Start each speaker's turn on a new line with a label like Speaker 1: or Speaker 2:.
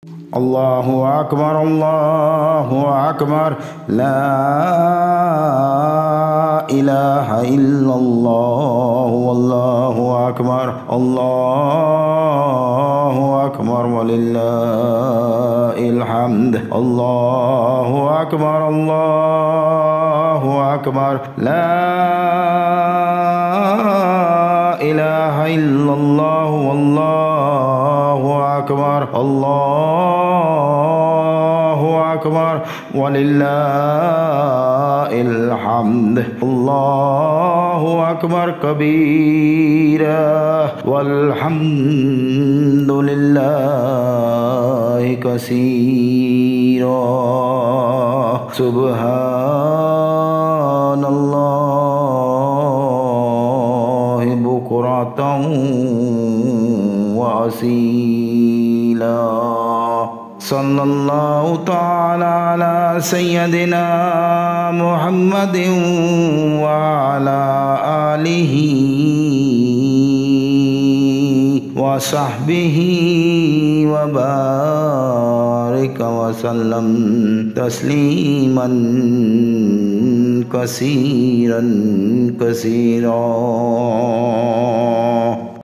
Speaker 1: الله أكبر الله أكبر لا إله إلا الله والله أكبر الله أكبر ولله الحمد الله أكبر الله أكبر لا إله إلا الله والله أكبر الله أكبر ولله الحمد الله أكبر كبيرا والحمد لله كثيرا سبحان الله بكرة وأصيلا صلى الله تعالى على سيدنا محمد وعلى آله وصحبه وبارك وسلم تسليما كثيرا كثيرا.